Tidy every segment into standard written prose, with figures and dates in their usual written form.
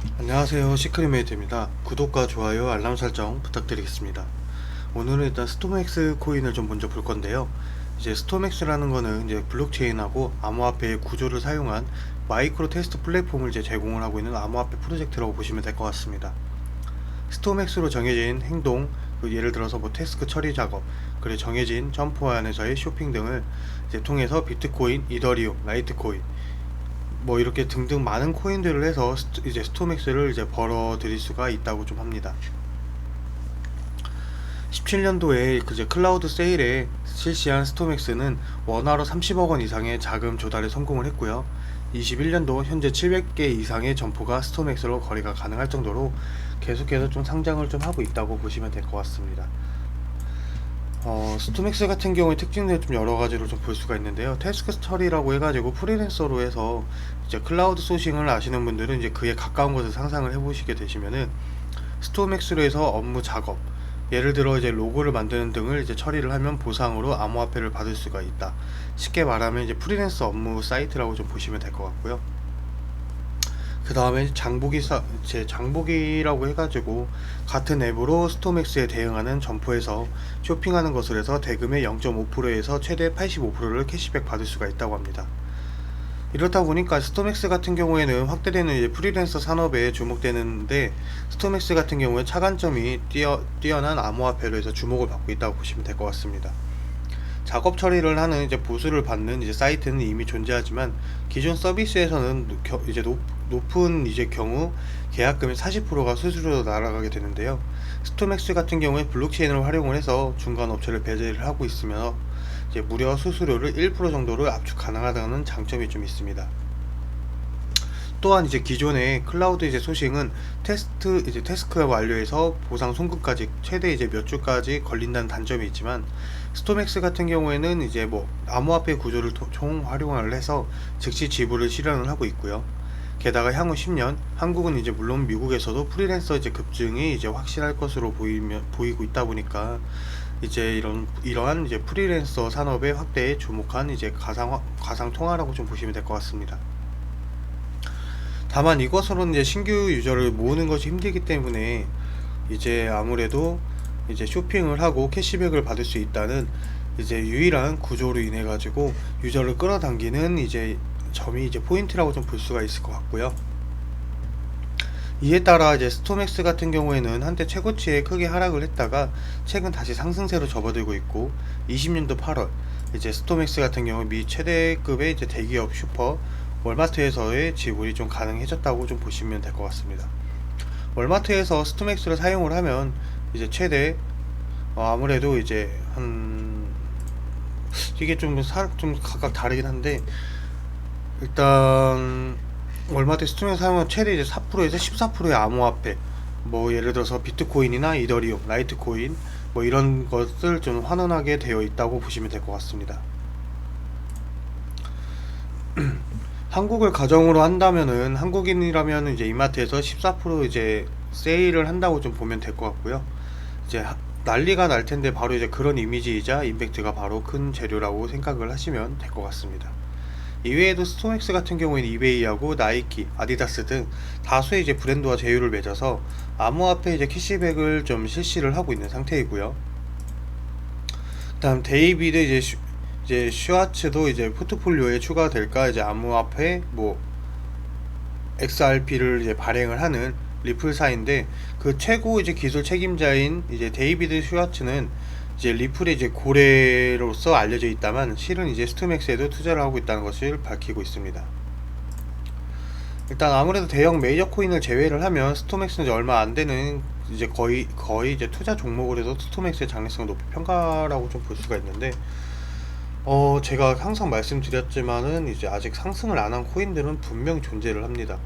안녕하세요, 시크릿메이트입니다. 구독과 좋아요 알람 설정 부탁드리겠습니다. 오늘은 일단 스토맥스 코인을 좀 먼저 볼 건데요. 이제 스토맥스라는 거는 이제 블록체인하고 암호화폐의 구조를 사용한 마이크로 테스트 플랫폼을 이제 제공을 하고 있는 암호화폐 프로젝트라고 보시면 될 것 같습니다. 스토맥스로 정해진 행동, 예를 들어서 뭐 태스크 처리 작업, 그리고 정해진 점프 안에서의 쇼핑 등을 이제 통해서 비트코인, 이더리움, 라이트코인 뭐 이렇게 등등 많은 코인들을 해서 이제 스토맥스를 이제 벌어 들일 수가 있다고 좀 합니다. 17년도에 그제 클라우드 세일에 실시한 스토맥스는 원화로 30억 원 이상의 자금 조달에 성공을 했고요. 21년도 현재 700개 이상의 점포가 스토맥스로 거래가 가능할 정도로 계속해서 좀 상장을 좀 하고 있다고 보시면 될 것 같습니다. 스토맥스 같은 경우에 특징들을 좀 여러 가지로 좀 볼 수가 있는데요. 태스크 처리라고 해가지고 프리랜서로 해서 이제 클라우드 소싱을 아시는 분들은 이제 그에 가까운 것을 상상을 해보시게 되시면은 스토맥스로 해서 업무 작업, 예를 들어 이제 로고를 만드는 등을 이제 처리를 하면 보상으로 암호화폐를 받을 수가 있다. 쉽게 말하면 이제 프리랜서 업무 사이트라고 좀 보시면 될 것 같고요. 그 다음에 장보기라고 해가지고 같은 앱으로 스토맥스에 대응하는 점포에서 쇼핑하는 것을 해서 대금의 0.5%에서 최대 85%를 캐시백 받을 수가 있다고 합니다. 이렇다 보니까 스토맥스 같은 경우에는 확대되는 이제 프리랜서 산업에 주목되는데, 스토맥스 같은 경우에 차관점이 뛰어난 암호화폐로 해서 주목을 받고 있다고 보시면 될 것 같습니다. 작업 처리를 하는 이제 보수를 받는 이제 사이트는 이미 존재하지만, 기존 서비스에서는 이제 높은 이제 경우 계약금의 40%가 수수료로 날아가게 되는데요. 스토맥스 같은 경우에 블록체인을 활용을 해서 중간 업체를 배제를 하고 있으며 이제 무려 수수료를 1% 정도를 압축 가능하다는 장점이 좀 있습니다. 또한 이제 기존의 클라우드 이제 소싱은 태스크가 완료해서 보상 송금까지 최대 이제 몇 주까지 걸린다는 단점이 있지만, 스토맥스 같은 경우에는 이제 뭐 암호화폐 구조를 총 활용을 해서 즉시 지불을 실현을 하고 있고요. 게다가 향후 10년 한국은 이제 물론 미국에서도 프리랜서 이제 급증이 이제 확실할 것으로 보이고 있다 보니까 이제 이러한 이제 프리랜서 산업의 확대에 주목한 이제 가상 통화라고 좀 보시면 될 것 같습니다. 다만 이것으로는 이제 신규 유저를 모으는 것이 힘들기 때문에 이제 아무래도 이제 쇼핑을 하고 캐시백을 받을 수 있다는 이제 유일한 구조로 인해 가지고 유저를 끌어당기는 이제 점이 이제 포인트라고 좀 볼 수가 있을 것 같고요. 이에 따라 이제 스토맥스 같은 경우에는 한때 최고치에 크게 하락을 했다가 최근 다시 상승세로 접어들고 있고, 20년도 8월 이제 스토맥스 같은 경우 미 최대급의 이제 대기업 슈퍼 월마트에서의 지불이 좀 가능해졌다고 좀 보시면 될 것 같습니다. 월마트에서 스토맥스를 사용을 하면 이제 최대 아무래도 이제 한 이게 좀 각각 다르긴 한데, 일단 월마트 스토맥스 사용하면 최대 이제 4%에서 14%의 암호화폐, 뭐 예를 들어서 비트코인이나 이더리움, 라이트코인 뭐 이런 것을 좀 환원하게 되어 있다고 보시면 될 것 같습니다. 한국을 가정으로 한다면은 한국인이라면 이제 이마트에서 14% 이제 세일을 한다고 좀 보면 될 것 같고요. 이제 난리가 날 텐데 바로 이제 그런 이미지이자 임팩트가 바로 큰 재료라고 생각을 하시면 될 것 같습니다. 이외에도 스토맥스 같은 경우에는 이베이하고 나이키, 아디다스 등 다수의 이제 브랜드와 제휴를 맺어서 암호화폐 이제 캐시백을 좀 실시를 하고 있는 상태이고요. 다음 데이비드 이제 슈와츠도 이제 포트폴리오에 추가될까 이제 암호화폐 뭐 XRP를 이제 발행을 하는 리플사인데, 그 최고 이제 기술 책임자인 이제 데이비드 슈와츠는 이제 리플의 이제 고래로서 알려져 있다만 실은 이제 스토맥스에도 투자를 하고 있다는 것을 밝히고 있습니다. 일단 아무래도 대형 메이저 코인을 제외를 하면 스토맥스는 이제 얼마 안 되는 이제 거의 이제 투자 종목으로 해서 스토맥스의 장래성을 높이 평가라고 좀 볼 수가 있는데, 제가 항상 말씀드렸지만은 이제 아직 상승을 안 한 코인들은 분명 존재를 합니다.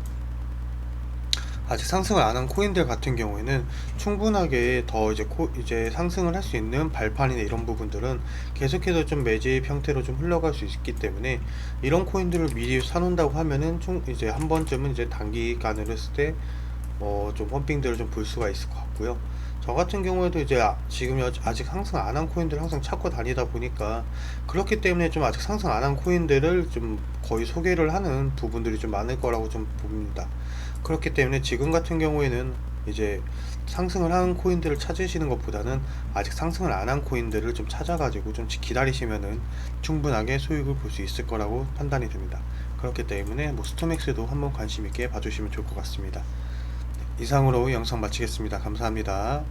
아직 상승을 안 한 코인들 같은 경우에는 충분하게 더 이제 상승을 할 수 있는 발판이나 이런 부분들은 계속해서 좀 매집 형태로 좀 흘러갈 수 있기 때문에, 이런 코인들을 미리 사놓는다고 하면은 이제 한 번쯤은 이제 단기간으로 했을 때 좀 펌핑들을 좀 볼 수가 있을 것 같고요. 저 같은 경우에도 이제 지금 아직 상승 안 한 코인들을 항상 찾고 다니다 보니까, 그렇기 때문에 좀 아직 상승 안 한 코인들을 좀 거의 소개를 하는 부분들이 좀 많을 거라고 좀 봅니다. 그렇기 때문에 지금 같은 경우에는 이제 상승을 한 코인들을 찾으시는 것보다는 아직 상승을 안 한 코인들을 좀 찾아가지고 좀 기다리시면은 충분하게 수익을 볼 수 있을 거라고 판단이 됩니다. 그렇기 때문에 뭐 스톰엑스도 한번 관심 있게 봐주시면 좋을 것 같습니다. 이상으로 영상 마치겠습니다. 감사합니다.